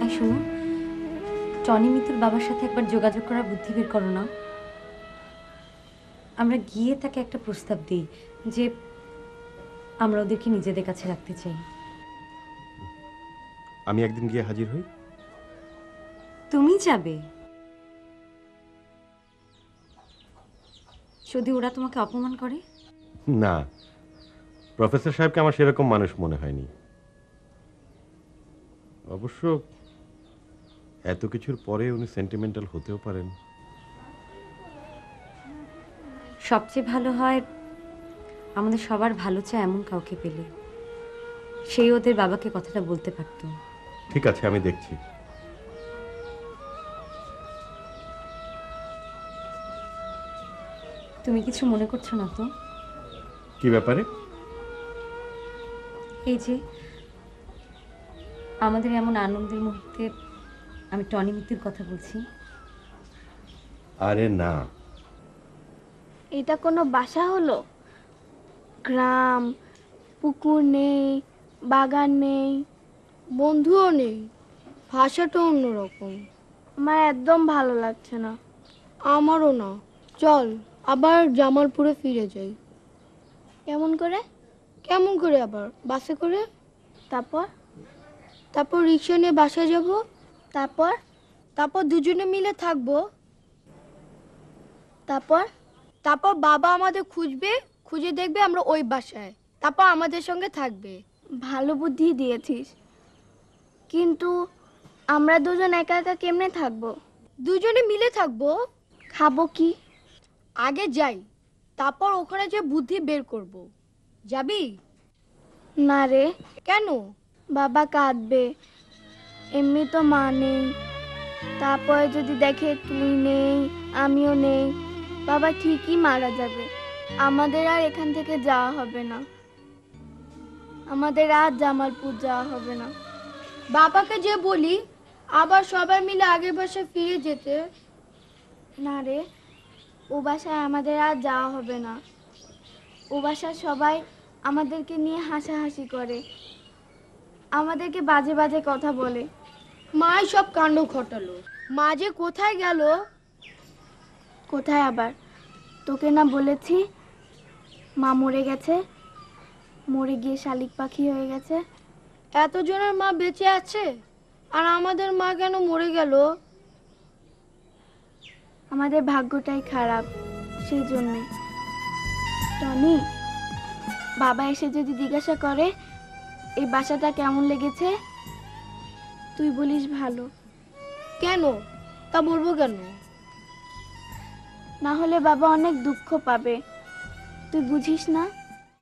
এই শোনো, টনি মিতুর বাবার সাথে একবার যোগাযোগ করার বুদ্ধি বের করো না। আমরা গিয়ে তাকে একটা প্রস্তাব দিই যে আমরা ওদেরকে নিজেদের কাছে রাখতে চাই। আমি একদিন গিয়ে হাজির হই। তুমি যাবে? যদি ওরা তোমাকে অপমান করে? না, প্রফেসর সাহেবকে আমার সেরকম মানুষ মনে হয়নি। অবশ্য এত কিছুর পরে উনি সেন্টিমেন্টাল হতেও পারেন। সবচেয়ে ভালো হয় আমাদের সবার ভালো চায় এমন কাউকে পেলে, সেই ওদের বাবাকে কথাটা বলতে পারতো। ঠিক আছে, আমি দেখছি। তুমি কিছু মনে করছো না তো? কি ব্যাপারে? এই যে আমাদের এমন আনন্দের মুহূর্তে আমি টনি মিতুর কথা বলছি। আরে না, এটা কোনো বাসা হলো? গ্রাম, পুকুর নেই, বাগান নেই, বন্ধুও নেই, ভাষাটা অন্যরকম। আমার একদম ভালো লাগছে না। আমারও না। চল আবার জামালপুরে ফিরে যাই। কেমন করে? কেমন করে আবার? বাসে করে। তারপর? তারপর রিক্সা নিয়ে বাসায় যাব। তারপর? তারপর দুজনে মিলে থাকবো। তারপর? তারপর বাবা আমাদের খুঁজবে, খুঁজে দেখবে আমরা ওই বাসায়, তারপর আমাদের সঙ্গে থাকবে। ভালো বুদ্ধি দিয়েছিস, কিন্তু আমরা দুজন একা একা কেমনে থাকবো? দুজনে মিলে থাকবো। খাবো কি? আগে যাই, তারপর ওখানে যে বুদ্ধি বের করব। যাবি? না রে। কেন? বাবা কাঁদবে, এমনি তো মা নেই, তারপরে যদি দেখে তুই নেই, আমিও নেই, বাবা ঠিকই মারা যাবে। আমাদের আর এখান থেকে যাওয়া হবে না, আমাদের আর জামালপুর যাওয়া হবে না। বাবাকে যে বলি আবার সবাই মিলে আগের বাসায় ফিরে যেতে। না রে, ও বাসায় আমাদের আর যাওয়া হবে না। ও বাসায় সবাই আমাদেরকে নিয়ে হাসাহাসি করে, আমাদেরকে বাজে বাজে কথা বলে। মাই সব কাণ্ড ঘটালো। মা যে কোথায় গেল? কোথায় আবার? তোকে না বলেছি মা মরে গেছে, মরে গিয়ে শালিক পাখি হয়ে গেছে। এতজনের মা বেঁচে আছে, আর আমাদের মা কেন মরে গেল? আমাদের ভাগ্যটাই খারাপ, সেই জন্যে। টনি, বাবা এসে যদি জিজ্ঞাসা করে এই বাসাটা কেমন লেগেছে, তুই বলিস ভালো। কেন? তা বলবো কেন? না হলে বাবা অনেক দুঃখ পাবে, তুই বুঝিস না?